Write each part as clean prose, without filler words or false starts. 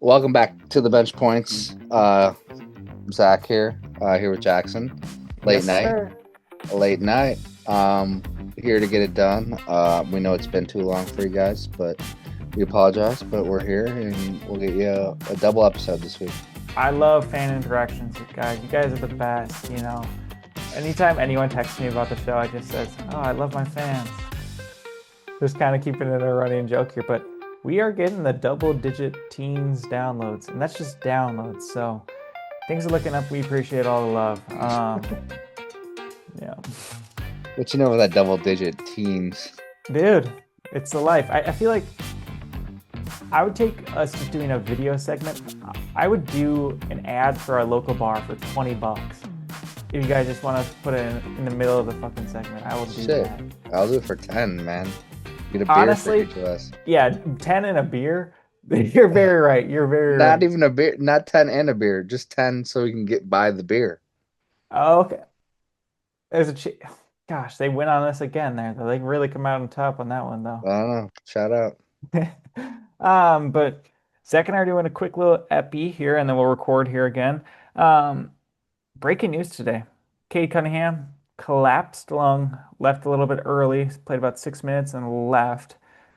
Welcome back to the bench points. Zach here with Jackson. Late Yes, night, sir. late night. Here to get it done. We know it's been too long for you guys, but we apologize. But we're here, and we'll get you a double episode this week. I love fan interactions with guys. You guys are the best, you know. Anytime anyone texts me about the show, I just says, "Oh, I love my fans." Just kind of keeping it a running joke here, but we are getting the double-digit teens downloads, and that's just downloads. So things are looking up. We appreciate all the love. Yeah, What you know about that double-digit teams? dude, it's the life. I feel like I would take us just doing a video segment. I would do an ad for our local bar for $20. If you guys just want to put it in the middle of the fucking segment, I will do Shit, that. I'll do it for 10, man. Get a beer for Honestly, each of us. yeah, 10 and a beer. You're very right. You're very Not right. even a beer, not 10 and a beer, just 10 so we can get by the beer. Oh, okay. There's a gosh, they went on us again there. They really come out on top on that one though. I don't know. Shout out. But Zach and I are doing a quick little epi here, and then we'll record here again. Um, Breaking news today. Cade Cunningham collapsed lung, left a little bit early, played about 6 minutes and left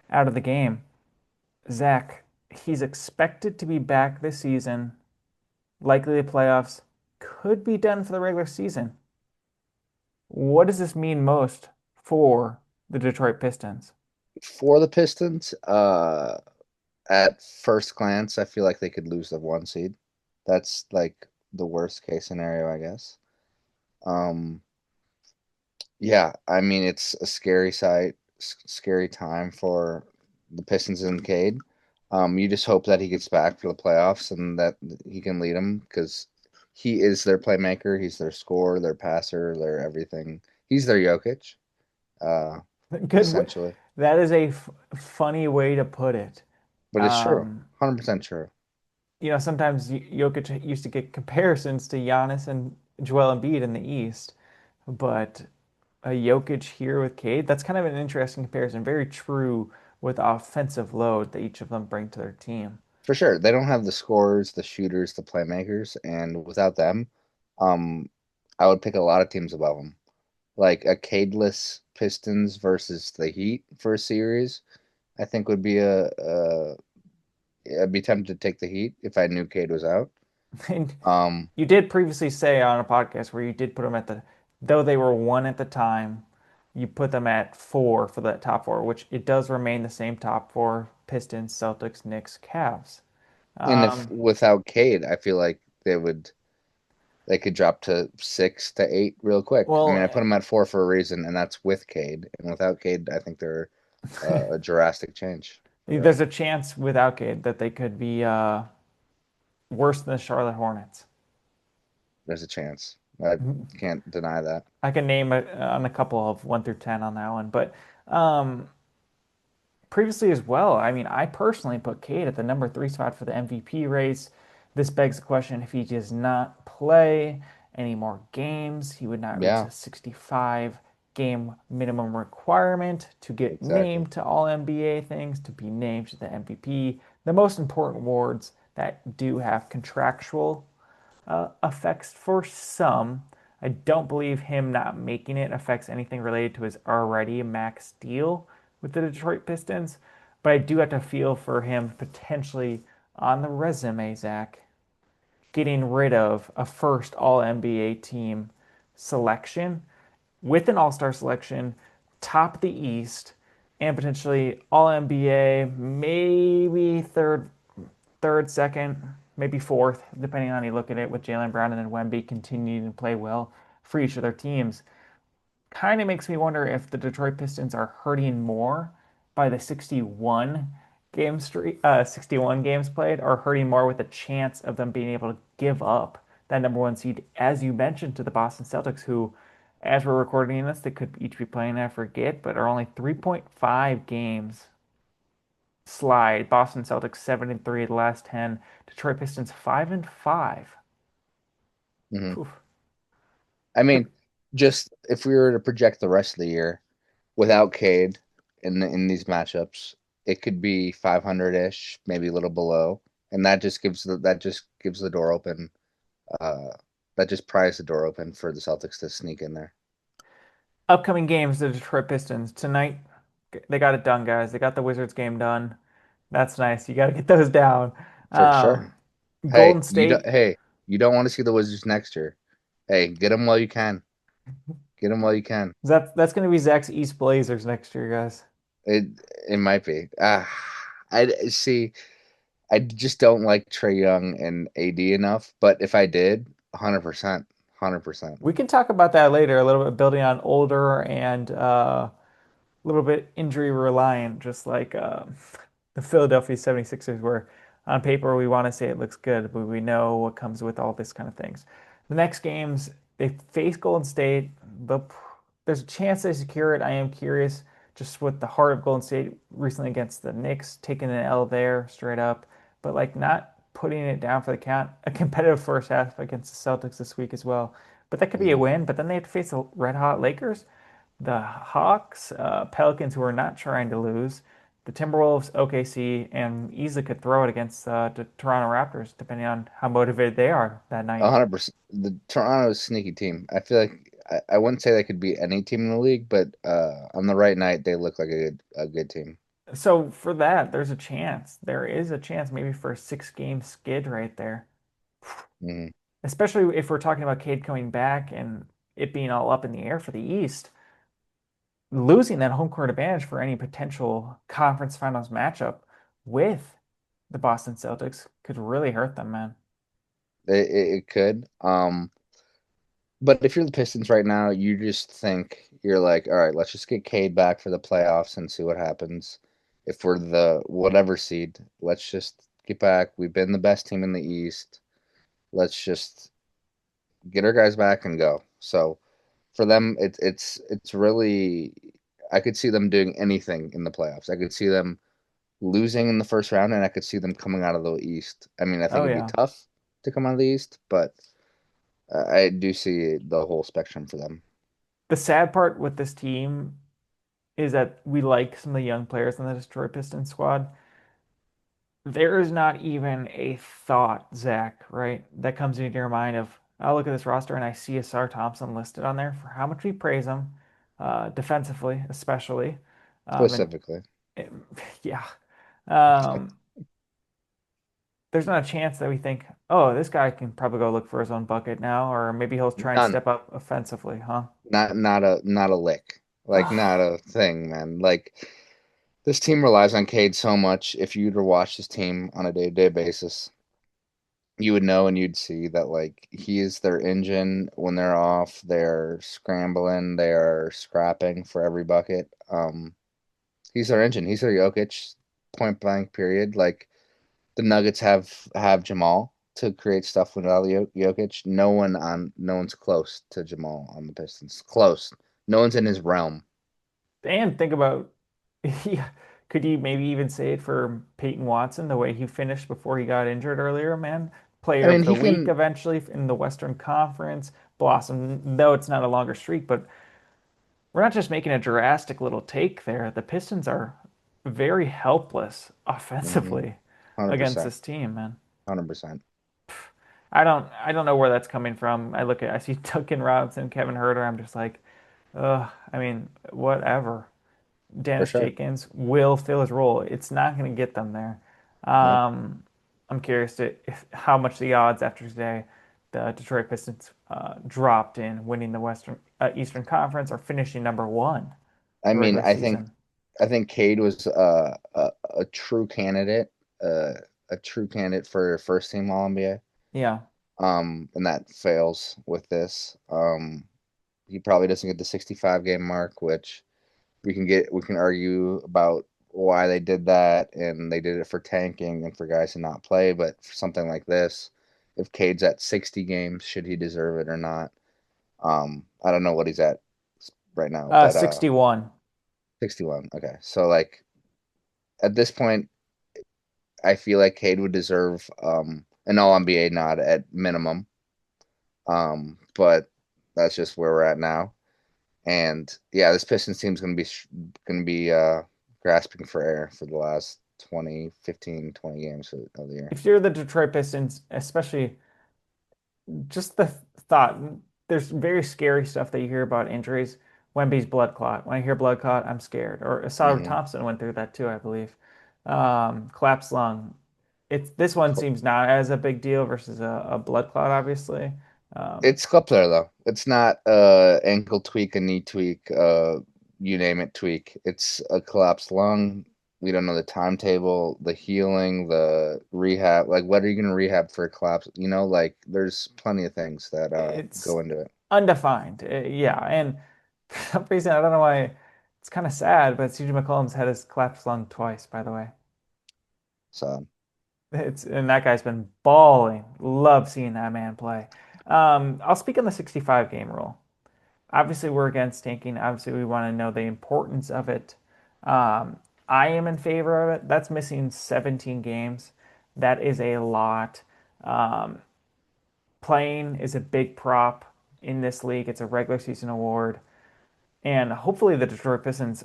out of the game. Zach, he's expected to be back this season, likely the playoffs, could be done for the regular season. What does this mean most for the Detroit Pistons? For the Pistons, at first glance, I feel like they could lose the one seed. That's like the worst case scenario, I guess. Um, yeah, I mean it's a scary sight, scary time for the Pistons and Cade. You just hope that he gets back for the playoffs and that he can lead them because he is their playmaker. He's their scorer, their passer, their everything. He's their Jokic, uh, Good. essentially. That is a funny way to put it. But it's true, Um, 100% true. Sometimes Jokic used to get comparisons to Giannis and Joel Embiid in the East, but a Jokic here with Cade, that's kind of an interesting comparison. Very true with the offensive load that each of them bring to their team. For sure. They don't have the scorers, the shooters, the playmakers, and without them, um, I would pick a lot of teams above them. Like a Cadeless Pistons versus the Heat for a series, I think would be I'd be tempted to take the Heat if I knew Cade was out. And Um, you did previously say on a podcast where you did put them at though they were one at the time, you put them at four for that top four, which it does remain the same top four: Pistons, Celtics, Knicks, Cavs. and if Um, without Cade, I feel like they could drop to 6 to 8 real quick. I mean, well, I put them at 4 for a reason, and that's with Cade. And without Cade, I think they're a drastic change. Yeah. there's a chance without Cade that they could be worse than the Charlotte Hornets. There's a chance. I can't deny that. I can name on a couple of 1 through 10 on that one, but um, previously as well. I mean, I personally put Cade at the number three spot for the MVP race. This begs the question, if he does not play any more games, he would not reach Yeah, the 65 game minimum requirement to get exactly. named to all NBA things, to be named to the MVP. The most important awards that do have contractual effects for some. I don't believe him not making it affects anything related to his already max deal with the Detroit Pistons, but I do have to feel for him potentially on the resume, Zach, getting rid of a first All NBA team selection with an All Star selection, top of the East, and potentially All NBA, maybe third, second, maybe fourth, depending on how you look at it, with Jaylen Brown and then Wemby continuing to play well for each of their teams. Kind of makes me wonder if the Detroit Pistons are hurting more by the 61 games played, or hurting more with the chance of them being able to give up that number one seed, as you mentioned, to the Boston Celtics, who, as we're recording this, they could each be playing, I forget, but are only 3.5 games slide. Boston Celtics 7-3 the last 10. Detroit Pistons 5-5. Hmm. Phew. I mean, just if we were to project the rest of the year without Cade in these matchups, it could be 500-ish, maybe a little below, and that just gives the door open. Uh, that just pries the door open for the Celtics to sneak in there Upcoming games, the Detroit Pistons tonight. They got it done, guys. They got the Wizards game done. That's nice. You got to get those down. for Um, sure. Golden State. Hey, you don't want to see the Wizards next year. Hey, get them while you can. Get them while you can. That's going to be Zach's East Blazers next year, guys. It it might be. I see. I just don't like Trey Young and AD enough. But if I did, 100%, 100%. We can talk about that later, a little bit building on older and a little bit injury reliant, just like the Philadelphia 76ers were. On paper, we want to say it looks good, but we know what comes with all this kind of things. The next games, they face Golden State. They'll, there's a chance they secure it. I am curious, just with the heart of Golden State recently against the Knicks, taking an L there straight up, but like not putting it down for the count. A competitive first half against the Celtics this week as well. But that could be a Mhm. win. But then they have to face the red hot Lakers, the Hawks, Pelicans, who are not trying to lose, the Timberwolves, OKC, and easily could throw it against the Toronto Raptors, depending on how motivated they are that night. 100%. The Toronto's a sneaky team. I feel like I wouldn't say they could beat any team in the league, but on the right night, they look like a good team. So for that, there's a chance. There is a chance maybe for a 6 game skid right there, Hmm. especially if we're talking about Cade coming back and it being all up in the air for the East. Losing that home court advantage for any potential conference finals matchup with the Boston Celtics could really hurt them, man. It could. But if you're the Pistons right now, you just think you're like, all right, let's just get Cade back for the playoffs and see what happens. If we're the whatever seed, let's just get back. We've been the best team in the East. Let's just get our guys back and go. So for them, it's really I could see them doing anything in the playoffs. I could see them losing in the first round, and I could see them coming out of the East. I mean, I think Oh it'd be yeah. tough to come out of the East, but I do see the whole spectrum for them. The sad part with this team is that we like some of the young players in the Detroit Pistons squad. There is not even a thought, Zach, right, that comes into your mind of, I look at this roster and I see Asar Thompson listed on there for how much we praise him, defensively, especially. And Specifically. it, yeah, um, there's not a chance that we think, oh, this guy can probably go look for his own bucket now, or maybe he'll try and None. step up offensively, huh? Not a lick. Like not a thing, man. Like this team relies on Cade so much. If you were to watch this team on a day-to-day basis, you would know and you'd see that like he is their engine when they're off. They're scrambling, they are scrapping for every bucket. He's their engine. He's their Jokic point blank period. Like the Nuggets have Jamal to create stuff without Jokic. No one's close to Jamal on the Pistons. Close. No one's in his realm. And think about, yeah, could you maybe even say it for Peyton Watson, the way he finished before he got injured earlier, man? I Player mean, of the he week can. eventually in the Western Conference, blossom, though it's not a longer streak, but we're not just making a drastic little take there. The Pistons are very helpless Mhm. offensively against 100%. this team, man. 100%. I don't know where that's coming from. I see Duncan Robinson, Kevin Huerter, I'm just like, ugh, I mean, whatever. For Dennis sure. Jenkins will fill his role. It's not going to get them there. Nope. I'm curious how much the odds after today the Detroit Pistons dropped in winning the Western Eastern Conference or finishing number one I the mean, regular season. I think Cade was a true candidate, uh, a true candidate for first team All NBA. Yeah. And that fails with this. He probably doesn't get the 65 game mark, which we can argue about why they did that, and they did it for tanking and for guys to not play. But for something like this, if Cade's at 60 games, should he deserve it or not? I don't know what he's at right now, but 61. 61. Okay, so like at this point, I feel like Cade would deserve an All NBA nod at minimum. But that's just where we're at now. And yeah, this Pistons team's gonna be grasping for air for the last 20, 15, 20 games of the year. If you're the Detroit Pistons, especially just the thought, there's very scary stuff that you hear about injuries. Wemby's blood clot. When I hear blood clot, I'm scared. Or Asadu Hmm. Thompson went through that too, I believe. Collapsed lung. It's this one seems not as a big deal versus a blood clot, obviously. Um, It's sculptor though. It's not ankle tweak, a knee tweak, you name it tweak. It's a collapsed lung. We don't know the timetable, the healing, the rehab. Like, what are you gonna rehab for a collapse? Like there's plenty of things that it's go into it. undefined. Yeah, and for some reason I don't know why it's kind of sad, but CJ McCollum's had his collapsed lung twice, by the way. So It's and that guy's been balling. Love seeing that man play. I'll speak on the 65 game rule. Obviously, we're against tanking. Obviously, we want to know the importance of it. Um, I am in favor of it. That's missing 17 games. That is a lot. Um, Playing is a big prop in this league. It's a regular season award. And hopefully, the Detroit Pistons,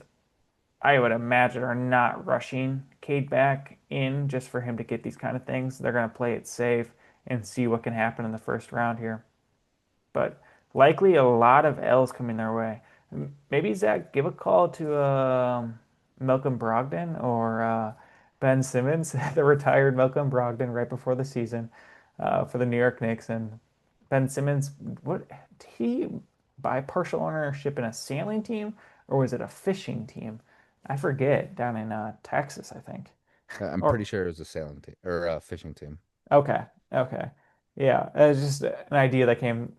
I would imagine, are not rushing Cade back in just for him to get these kind of things. They're going to play it safe and see what can happen in the first round here. But likely a lot of L's coming their way. Maybe Zach, give a call to Malcolm Brogdon or Ben Simmons, the retired Malcolm Brogdon right before the season for the New York Knicks. And Ben Simmons, what did he buy partial ownership in a sailing team or was it a fishing team? I forget, down in Texas, I think. I'm Or pretty sure it was a sailing team or a fishing team. okay. Okay. Yeah, it's just an idea that came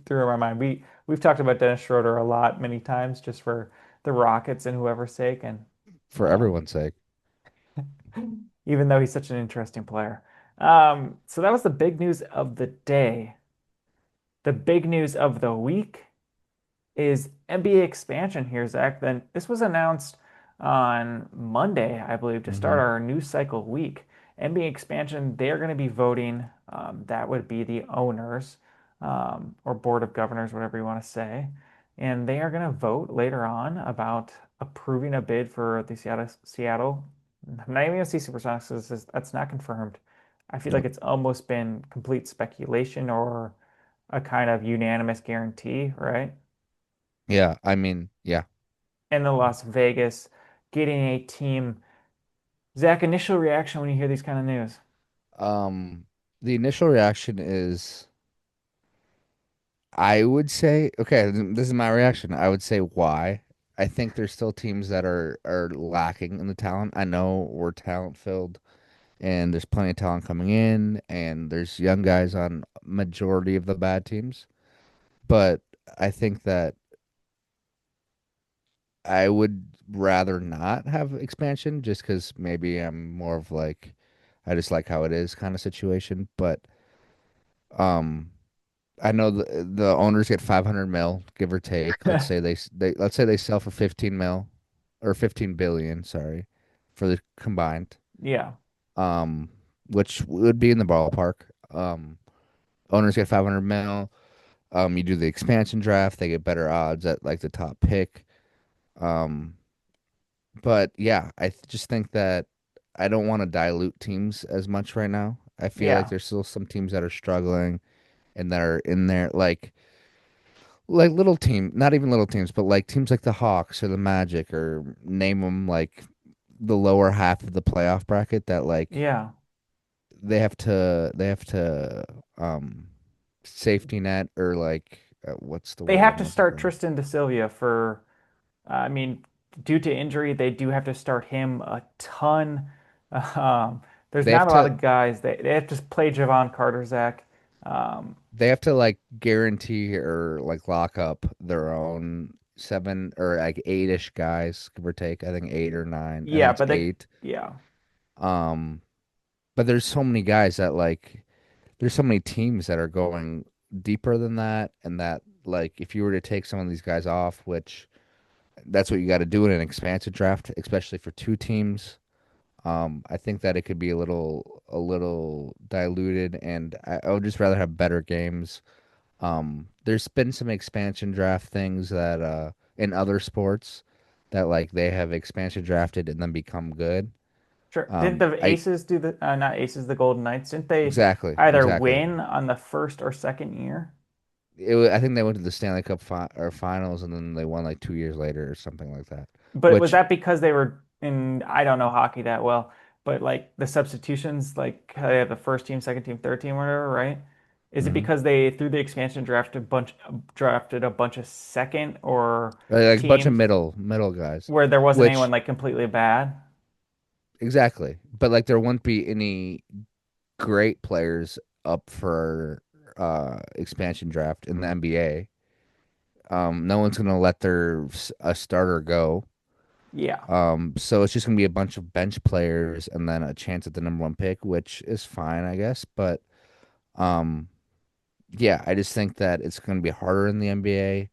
through my mind. We've talked about Dennis Schroeder a lot, many times, just for the Rockets and whoever's sake, and For um, everyone's sake. even though he's such an interesting player. So that was the big news of the day. The big news of the week is NBA expansion here, Zach. Then this was announced on Monday, I believe, to start Hmm. our news cycle week. NBA expansion, they are going to be voting. That would be the owners or board of governors, whatever you want to say. And they are going to vote later on about approving a bid for the Seattle. I'm not even going to see Supersonics because that's not confirmed. I feel like Yep. it's almost been complete speculation or a kind of unanimous guarantee, right? Yeah, I mean, yeah. And the Las Vegas getting a team. Zach, initial reaction when you hear these kind of news? Um, the initial reaction is I would say, okay, this is my reaction. I would say why. I think there's still teams that are lacking in the talent. I know we're talent filled and there's plenty of talent coming in and there's young guys on majority of the bad teams. But I think that I would rather not have expansion just because maybe I'm more of like I just like how it is kind of situation. But um I know the owners get 500 mil, give or take. Let's say they sell for 15 mil or 15 billion, sorry, for the combined. Yeah, Um, which would be in the ballpark. Um, Owners get 500 mil. You do the expansion draft, they get better odds at like the top pick. Um, but yeah, just think that I don't want to dilute teams as much right now. I feel like yeah, there's still some teams that are struggling and that are in there like little team, not even little teams, but like teams like the Hawks or the Magic or name them like the lower half of the playoff bracket that like yeah. they have to um safety net or like what's the They word have I'm to looking start for? Tristan da Silva for, I mean, due to injury, they do have to start him a ton. Um, there's They have not a lot to of guys. They have to play Javon Carter, Zach. Um, they have to like guarantee or like lock up their own seven or like eight-ish guys, give or take. I think eight or nine. I yeah, think it's but eight. yeah, Um, but there's so many guys that like there's so many teams that are going deeper than that, and that like if you were to take some of these guys off, which that's what you got to do in an expansive draft, especially for two teams. I think that it could be a little diluted, and I would just rather have better games. There's been some expansion draft things that in other sports that like they have expansion drafted and then become good. Sure. Didn't the I Aces do the not Aces, the Golden Knights? Didn't they exactly, either exactly. win on the first or second year? I think they went to the Stanley Cup or finals, and then they won like 2 years later or something like that. But was Which that because they were in, I don't know hockey that well, but like the substitutions, like how they have the first team, second team, third team, whatever, right? Is it mhm. because they through the expansion drafted a bunch of second or Like a bunch of teams middle guys, where there wasn't anyone which like completely bad? exactly. But like there won't be any great players up for expansion draft in the NBA. No one's gonna let a starter go. Yeah. So it's just gonna be a bunch of bench players and then a chance at the number one pick, which is fine, I guess. But um, yeah, I just think that it's gonna be harder in the NBA.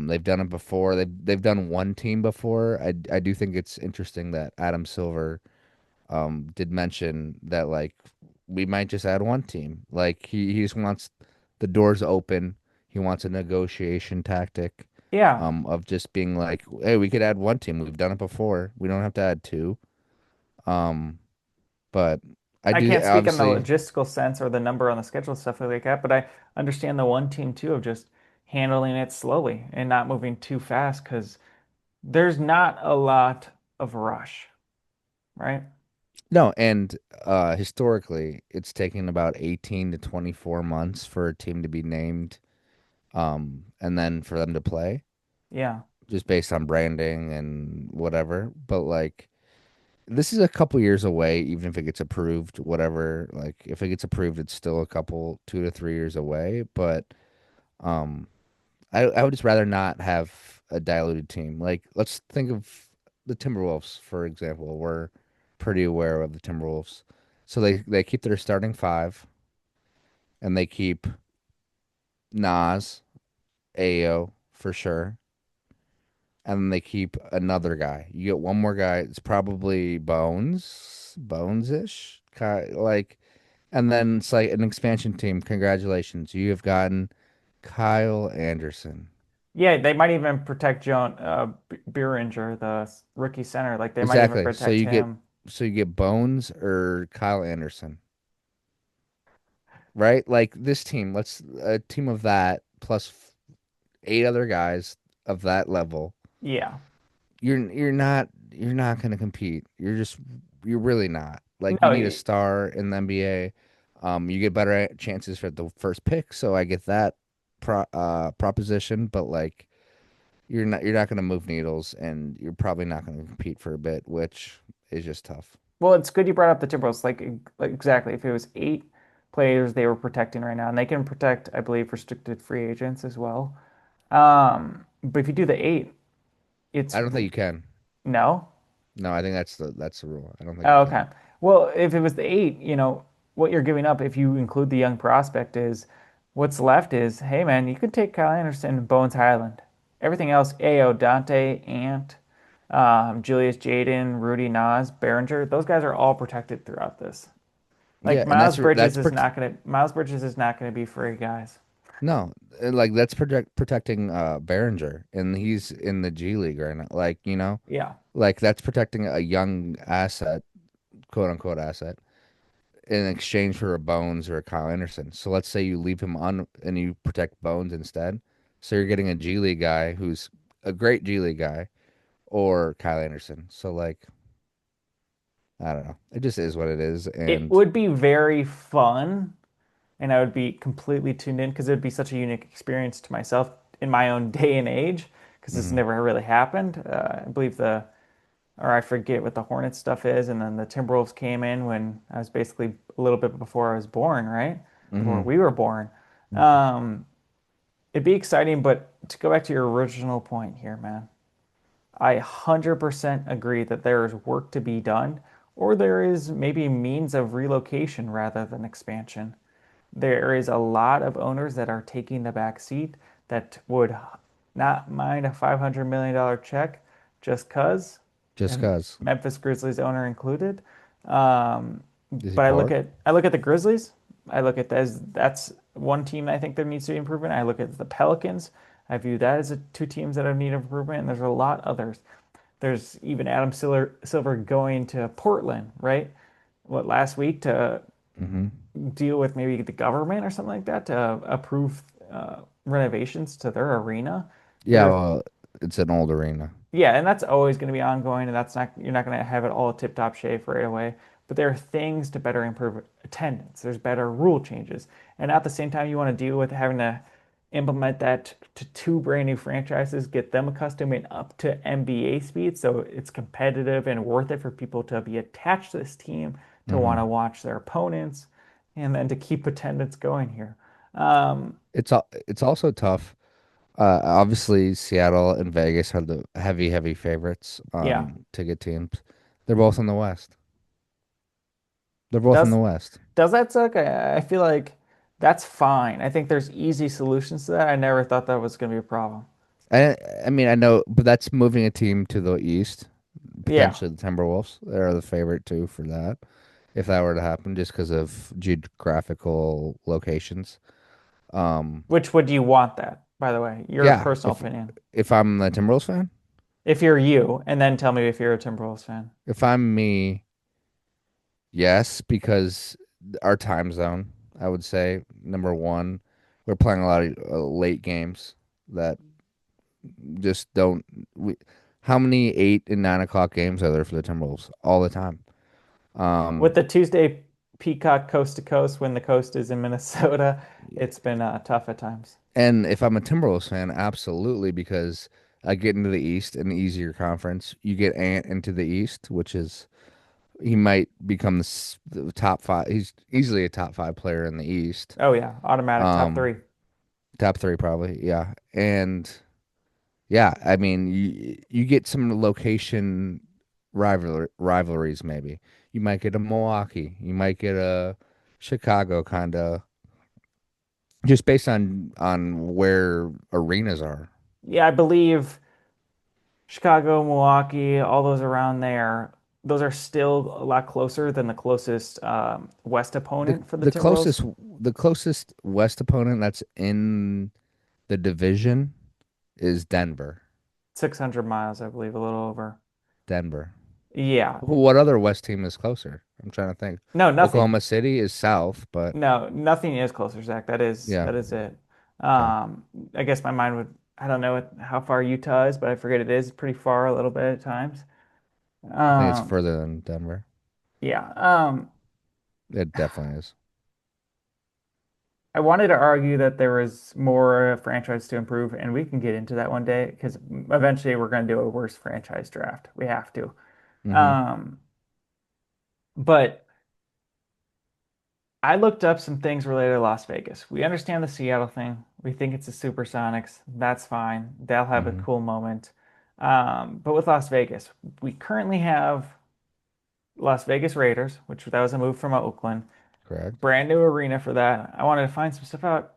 They've done it before. They've done one team before. I do think it's interesting that Adam Silver did mention that like we might just add one team. Like he just wants the doors open. He wants a negotiation tactic Yeah. of just being like, hey, we could add one team. We've done it before. We don't have to add two. Um, but I I do can't speak on the obviously logistical sense or the number on the schedule, stuff like that, but I understand the one team too of just handling it slowly and not moving too fast because there's not a lot of rush, right? no, and historically it's taken about 18 to 24 months for a team to be named, and then for them to play, Yeah. just based on branding and whatever. But like this is a couple years away, even if it gets approved, whatever. Like if it gets approved, it's still a couple 2 to 3 years away. But um, I would just rather not have a diluted team. Like let's think of the Timberwolves, for example. We're pretty aware of the Timberwolves, so they keep their starting five, and they keep Nas, Ayo for sure, and then they keep another guy. You get one more guy. It's probably Bones-ish, like, and then it's like an expansion team. Congratulations, you have gotten Kyle Anderson. Yeah, they might even protect Joan Beeringer, the rookie center. Like they might even Exactly. So protect you get him. Bones or Kyle Anderson, right? Like this team, let's a team of that plus eight other guys of that level. Yeah. You're not going to compete. You're really not. Like you No, need a star in the NBA. You get better chances for the first pick, so I get that proposition, but like you're not going to move needles and you're probably not going to compete for a bit, which is just tough. well, it's good you brought up the Timberwolves. Like exactly, if it was eight players they were protecting right now, and they can protect, I believe, restricted free agents as well. But if you do the eight, it's I don't think you can. no. No, I think that's the rule. I don't think you Oh, okay. can. Well, if it was the eight, what you're giving up if you include the young prospect is what's left is, hey man, you could take Kyle Anderson and Bones Highland. Everything else, Ao, Dante, Ant, Julius Jaden, Rudy Nas, Behringer, those guys are all protected throughout this. Like Yeah, and Miles Bridges is not gonna be free, guys. no, like that's protecting Behringer, and he's in the G League right now. Like Yeah. like that's protecting a young asset, quote unquote asset, in exchange for a Bones or a Kyle Anderson. So let's say you leave him on and you protect Bones instead. So you're getting a G League guy who's a great G League guy, or Kyle Anderson. So like I don't know, it just is what it is, It and would be very fun and I would be completely tuned in because it would be such a unique experience to myself in my own day and age because this mhm, never really happened. I believe or I forget what the Hornet stuff is, and then the Timberwolves came in when I was basically a little bit before I was born, right? Before mhm, we were born. mhm. Um, it'd be exciting, but to go back to your original point here, man, I 100% agree that there is work to be done, or there is maybe means of relocation rather than expansion. There is a lot of owners that are taking the back seat that would not mind a $500 million check just because, Just cause. Memphis Grizzlies owner included. Um, Is he but poor? I look at the Grizzlies. I look at that as that's one team I think there needs to be improvement. I look at the Pelicans. I view that as two teams that have need improvement, and there's a lot others. There's even Silver going to Portland, right? What, last week to Hmm. deal with maybe the government or something like that to approve renovations to their arena. There Yeah, are well, it's an old arena. Yeah, and that's always going to be ongoing, and that's not you're not going to have it all tip-top shape right away. But there are things to better improve attendance. There's better rule changes, and at the same time, you want to deal with having to implement that to two brand new franchises, get them accustomed and up to NBA speed, so it's competitive and worth it for people to be attached to this team, to want to Hmm. watch their opponents, and then to keep attendance going here. Um, It's also tough. Obviously, Seattle and Vegas are the heavy favorites yeah. on ticket teams. They're both in the West. They're both in Does the West. does that suck? I feel like that's fine. I think there's easy solutions to that. I never thought that was going to be a problem. I I mean, I know, but that's moving a team to the East. Yeah, Potentially the Timberwolves. They're the favorite too for that. If that were to happen, just because of geographical locations. Um, which would you want that, by the way? Your yeah, personal opinion. if I'm a Timberwolves fan, If you're you, and then tell me if you're a Timberwolves fan. if I'm me, yes, because our time zone, I would say number one, we're playing a lot of late games that just don't. We, how many 8 and 9 o'clock games are there for the Timberwolves all the time? With Um, the Tuesday Peacock coast to coast when the coast is in Minnesota, it's been tough at times. and if I'm a Timberwolves fan, absolutely, because I get into the East, an easier conference. You get Ant into the East, which is he might become the top five. He's easily a top five player in the East. Oh yeah, automatic top Um, three. top three probably, yeah. And yeah, I mean, you get some location rivalries. Maybe you might get a Milwaukee, you might get a Chicago, kind of just based on where arenas are. Yeah, I believe Chicago, Milwaukee, all those around there, those are still a lot closer than the closest West The opponent for the the Timberwolves. closest West opponent that's in the division is Denver. 600 miles, I believe, a little over. Denver. Yeah. What other West team is closer? I'm trying to think. No, nothing. Oklahoma City is south, but No, nothing is closer, Zach. yeah. That is it. Okay. I guess my mind would, I don't know how far Utah is, but I forget it is pretty far a little bit at times. I think it's Um, further than Denver. yeah. It definitely is. I wanted to argue that there was more franchise to improve, and we can get into that one day because eventually we're going to do a worse franchise draft. We have to. Hmm. Um, but I looked up some things related to Las Vegas. We understand the Seattle thing. We think it's the Supersonics. That's fine. They'll have a Hmm. cool moment. But with Las Vegas, we currently have Las Vegas Raiders, which that was a move from Oakland. Correct. Brand new arena for that. I wanted to find some stuff out.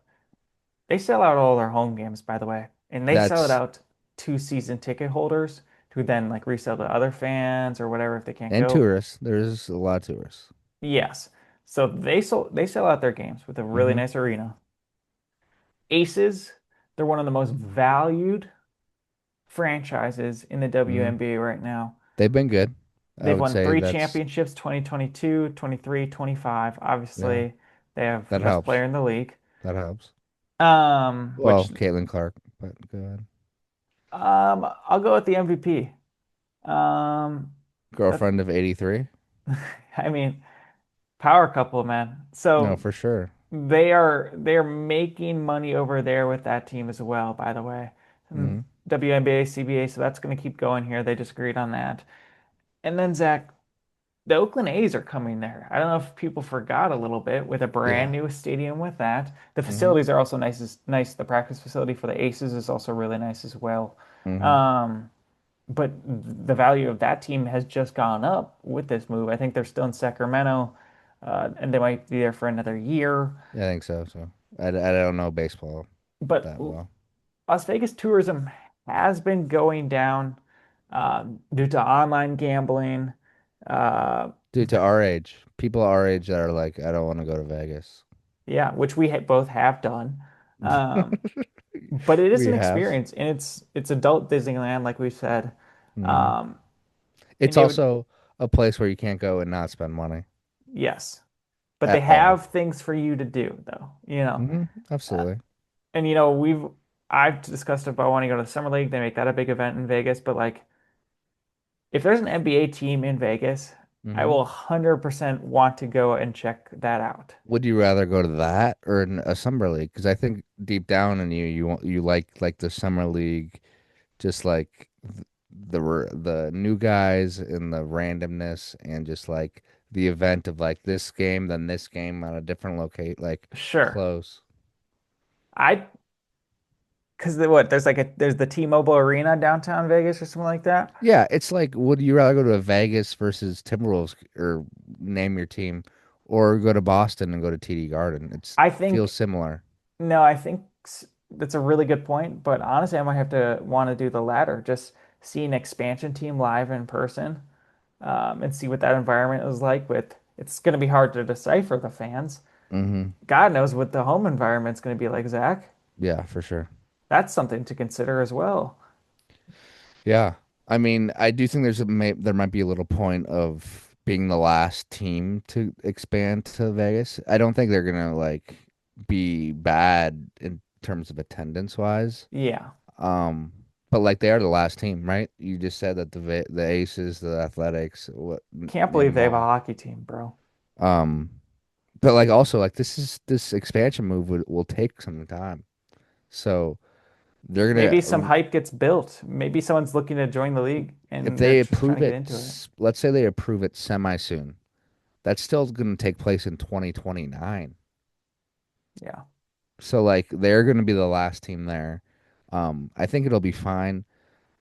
They sell out all their home games, by the way, and they sell it That's out to season ticket holders who then like resell to other fans or whatever if they can't and go. tourists. There's a lot of tourists. Yes. So they sell out their games with a really Hmm. nice arena. Aces, they're one of the most valued franchises in the Hmm. WNBA right now. They've been good. I They've would won say three that's championships, 2022, 23, 25. yeah. Obviously, they have the That best player helps. in the league. That helps. Well, Which Caitlin Clark, but go ahead. I'll go with the MVP. Um, that Girlfriend of 83? I mean, power couple, man. No, So for sure. they are making money over there with that team as well, by the way. And Hmm. WNBA, CBA, so that's going to keep going here. They just agreed on that. And then Zach, the Oakland A's are coming there. I don't know if people forgot a little bit with a brand Yeah. new stadium with that. The Hmm. facilities are also nice. The practice facility for the Aces is also really nice as well. Hmm. Um, but the value of that team has just gone up with this move. I think they're still in Sacramento, and they might be there for another year. I think so. So I don't know baseball But that well. Las Vegas tourism has been going down due to online gambling. Due to our age, people our age that are like, I don't want to go to Vegas. Yeah, which we ha both have done. Um, but it is We an have. experience, and it's adult Disneyland, like we said. Hmm. Um, It's and it would, also a place where you can't go and not spend money yes, but they at all. have things for you to do though, Uh, Absolutely. and I've discussed about wanting to go to the summer league. They make that a big event in Vegas, but like if there's an NBA team in Vegas, I Hmm. will 100% want to go and check that out. Would you rather go to that or a summer league? Because I think deep down in you, you like the summer league, just like the new guys and the randomness and just like the event of like this game, then this game on a different locate, like Sure. close. I Because there's the T-Mobile Arena downtown Vegas or something like that. Yeah, it's like, would you rather go to a Vegas versus Timberwolves or name your team, or go to Boston and go to TD Garden? It's I feels think similar. no, I think that's a really good point, but honestly, I might have to want to do the latter. Just see an expansion team live in person, and see what that environment is like. It's going to be hard to decipher the fans. Hmm. God knows what the home environment's going to be like, Zach. Yeah, for sure. That's something to consider as well. Yeah. I mean, I do think there might be a little point of being the last team to expand to Vegas. I don't think they're gonna like be bad in terms of attendance wise. Yeah, Um, but like they are the last team, right? You just said that the Aces, the Athletics, can't name believe them they have a all. hockey team, bro. Um, but like also like this expansion move will take some time. So they're Maybe some gonna hype gets built. Maybe someone's looking to join the league if and they're they just trying to approve get it, into it. let's say they approve it semi soon. That's still going to take place in 2029. Yeah. So like they're going to be the last team there. I think it'll be fine.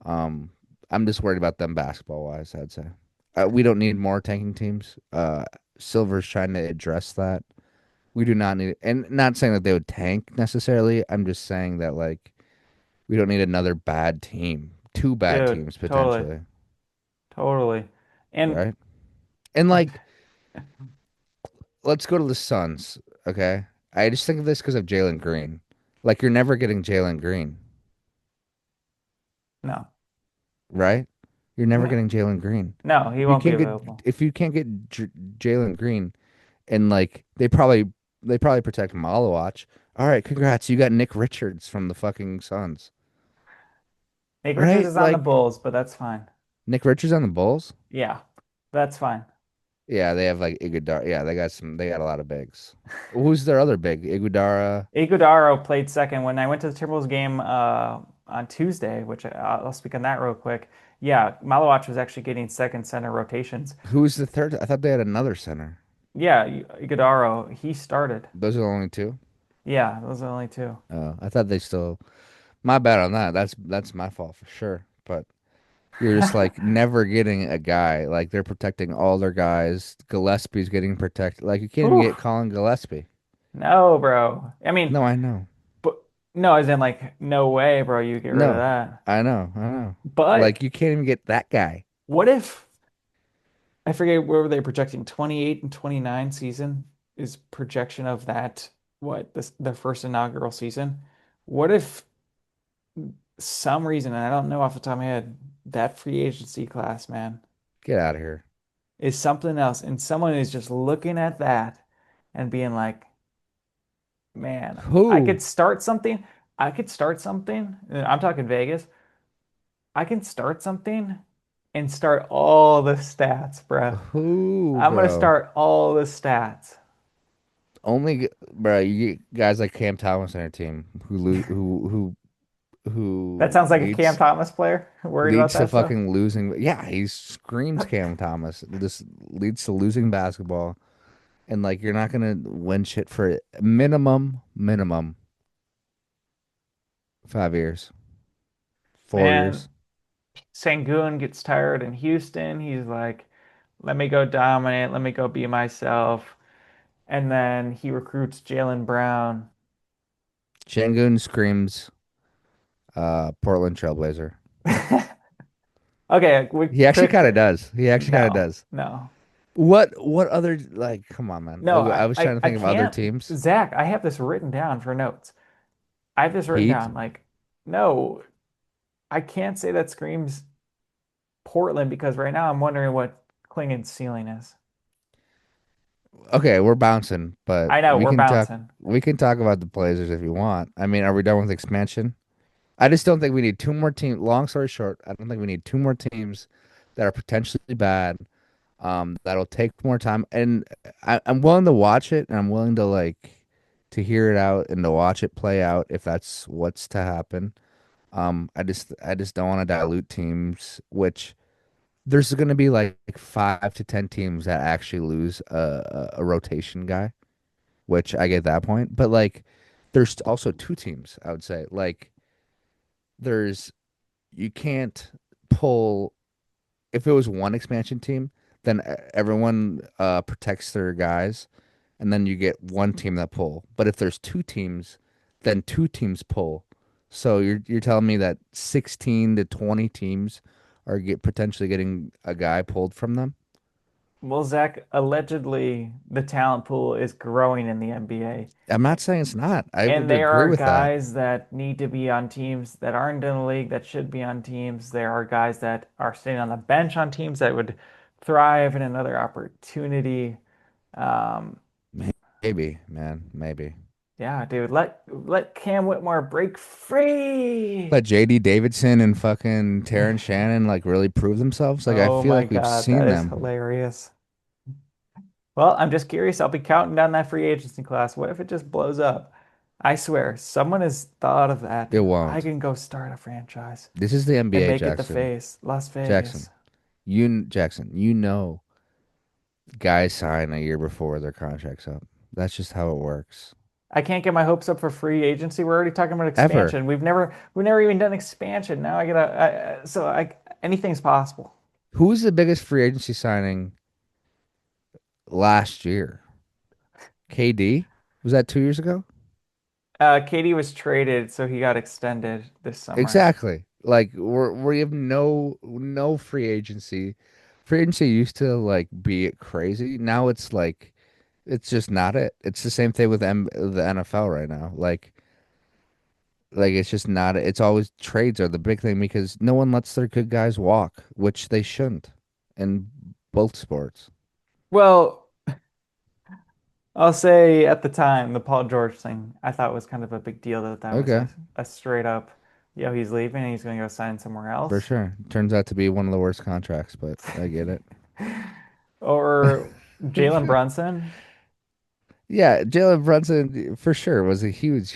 Um, I'm just worried about them basketball wise, I'd say. We don't need more tanking teams. Silver's trying to address that. We do not need, and not saying that they would tank necessarily. I'm just saying that like we don't need another bad team, two bad Dude, teams totally. potentially, Totally. And right? And like let's go to the Suns, okay? I just think of this because of Jalen Green. Like you're never getting Jalen Green, no. right? You're never No. getting Jalen Green. No, he You won't be can't get available. if you can't get Jalen Green, and like they probably protect Malawach. All right, congrats, you got Nick Richards from the fucking Suns, Nate Richards right? is on the Like Bulls, but that's fine. Nick Richards on the Bulls. Yeah. That's fine. Yeah, they have like Iguodara. Yeah, they got some. They got a lot of bigs. Who's their other big? Iguodara. Iguodaro played second when I went to the Timberwolves game on Tuesday, which I'll speak on that real quick. Yeah, Malawach was actually getting second center rotations. Who's the third? I thought they had another center. Yeah, Iguodaro, he started. Those are the only two. Yeah, those are the only two. I thought they still. My bad on that. That's my fault for sure. But you're just like never getting a guy. Like they're protecting all their guys. Gillespie's getting protected. Like you can't even get Oof. Colin Gillespie. No, bro. I mean, No, I know. but no, as in like, no way, bro, you get rid of No, that. I know. I know. But Like you can't even get that guy. what if I forget where were they projecting? 28 and 29 season is projection of that, what, this their first inaugural season. What if some reason, and I don't know off the top of my head, that free agency class, man, Get out of here. is something else, and someone is just looking at that and being like, man, I Who? could start something. I could start something. And I'm talking Vegas. I can start something and start all the stats, bruh. Who, I'm gonna bro? start all the stats. Bro. You get guys like Cam Thomas on your team That who sounds like a Cam Thomas player. Worried about leads to that stuff. fucking losing. Yeah, he screams Cam Thomas. This leads to losing basketball, and like you're not gonna win shit for minimum 5 years, 4 years. Man, Sangoon gets tired in Houston. He's like, let me go dominate. Let me go be myself. And then he recruits Jalen Brown. Shangun screams, Portland Trailblazer. Okay, we He actually quick. kind of does. He actually kind of No, does. no, What other like? Come on, man. no. I was trying to I think of other can't. teams. Zach, I have this written down for notes. I have this written Heat. down. Like, no, I can't say that screams. Portland because right now I'm wondering what Klingan's ceiling is. Okay, we're bouncing, but I know we're bouncing. we can talk about the Blazers if you want. I mean, are we done with expansion? I just don't think we need two more teams. Long story short, I don't think we need two more teams that are potentially bad. That'll take more time, and I'm willing to watch it, and I'm willing to to hear it out and to watch it play out if that's what's to happen. I just don't want to dilute teams, which there's going to be like 5 to 10 teams that actually lose a rotation guy, which I get that point. But like, there's also two teams, I would say. Like, there's you can't pull if it was one expansion team, then everyone protects their guys, and then you get one team that pull. But if there's two teams, then two teams pull. So you're telling me that 16 to 20 teams are potentially getting a guy pulled from them? Well, Zach, allegedly the talent pool is growing in the NBA. I'm not saying it's not. I And would there agree are with that. guys that need to be on teams that aren't in the league that should be on teams. There are guys that are sitting on the bench on teams that would thrive in another opportunity. Um, Maybe, man, maybe. yeah, dude, let Cam Whitmore break free. Let JD Davidson and fucking Terrence Shannon like really prove themselves. Like I Oh feel my like we've God, that seen is them. hilarious. Well, I'm just curious. I'll be counting down that free agency class. What if it just blows up? I swear, someone has thought of that. It I won't. can go start a franchise This is the and NBA, make it the Jackson. face, Las Jackson. Vegas. Jackson, you know guys sign a year before their contract's up. That's just how it works. I can't get my hopes up for free agency. We're already talking about Ever. expansion. We've never even done expansion. Now I gotta, anything's possible. Who was the biggest free agency signing last year? KD? Was that 2 years ago? Katie was traded, so he got extended this summer. Exactly. Like we have no free agency. Free agency used to like be crazy. Now it's like it's just not it. It's the same thing with the NFL right now. Like it's just not. It's always trades are the big thing because no one lets their good guys walk, which they shouldn't in both sports. Well, I'll say at the time, the Paul George thing, I thought was kind of a big deal that was Okay, a straight up, he's leaving and he's going to go sign somewhere for else. sure. Turns out to be one of the worst contracts, but I get it. Or Jalen Brunson. Yeah, Jalen Brunson for sure was a huge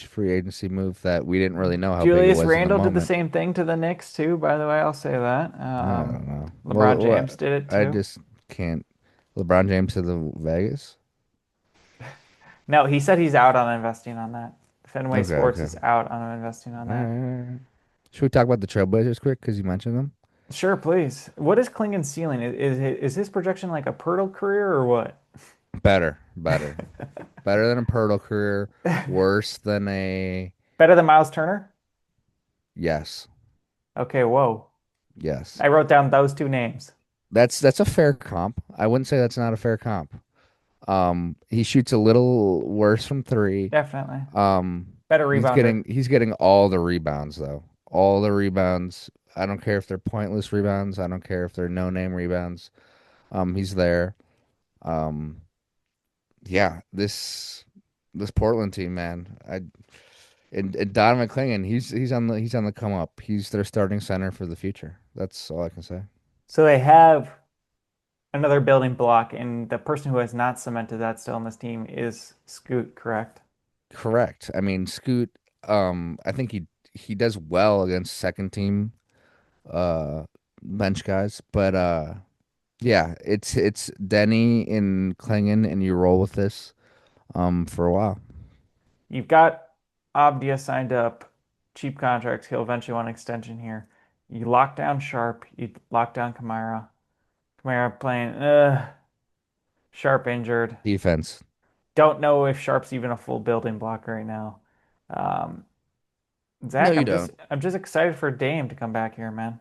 free agency move that we didn't really know how big it Julius was in the Randle did the moment. same thing to the Knicks too, by the way, I'll say that. I don't know. LeBron James did it I too. just can't. LeBron James to the Vegas. No, he said he's out on investing on that. Fenway Okay, Sports okay. is out on investing on All right, that. all right. Should we talk about the Trailblazers quick? Because you mentioned them. Sure, please. What is Klingen's ceiling? Is his projection like a Pirtle career or what? Better, better than a Pirtle career. Worse than a Better than Miles Turner? yes, Okay, whoa. yes. I wrote down those two names. That's a fair comp. I wouldn't say that's not a fair comp. He shoots a little worse from three. Definitely. Um, Better rebounder. he's getting all the rebounds though. All the rebounds. I don't care if they're pointless rebounds. I don't care if they're no name rebounds. He's there. Um, yeah, this Portland team, man. And Donovan Clingan, he's on the come up. He's their starting center for the future. That's all I can say. So they have another building block, and the person who has not cemented that still on this team is Scoot, correct? Correct. I mean, Scoot, I think he does well against second team uh bench guys, but yeah, it's Denny and Klingan and you roll with this for a while. You've got Abdia signed up, cheap contracts. He'll eventually want an extension here. You lock down Sharp. You lock down Kamara. Kamara playing, Sharp injured. Defense. Don't know if Sharp's even a full building block right now. Um, No, Zach, you I'm just don't. I'm just excited for Dame to come back here, man.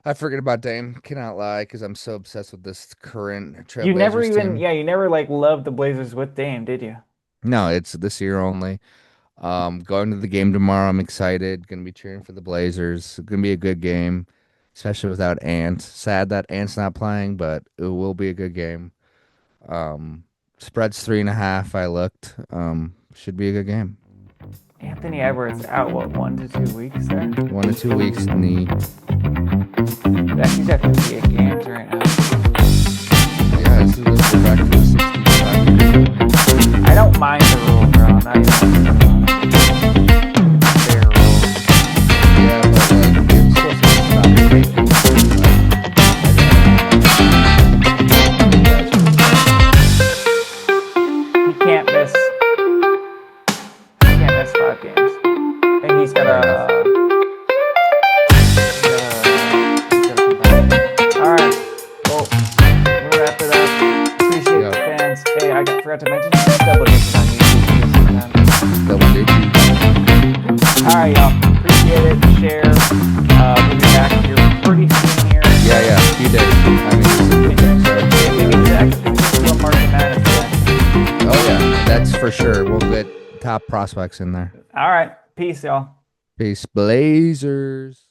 I forget about Dame. Cannot lie because I'm so obsessed with this current Trailblazers team. You never like loved the Blazers with Dame, did you? No, it's this year only. Going to the game tomorrow. I'm excited. Gonna be cheering for the Blazers. It's gonna be a good game. especially without Ant. Sad that Ant's not playing, but it will be a good game. Um, Spread's 3.5. I looked. Should be a good game. Anthony Edwards out, what, 1 to 2 weeks there? 1 to 2 weeks knee. Yeah, he's at 58 games right now. Yeah, this is we're back to the 65. I don't mind the rule, bro. I'm not even fair rule. Yeah, but like it's supposed to stop taking. He can't miss. He can't miss 5 games. And he's got a. All right. Well, we'll wrap it up. Appreciate the fans. Hey, I forgot to mention double digits on YouTube. Double digits. All right, y'all. Appreciate it. Share. We'll be back here pretty soon here. Yeah, a few days. I mean, Exactly. March Madness. Oh yeah, that's for sure. We'll get top prospects in there. All right. Peace, y'all. Peace, Blazers.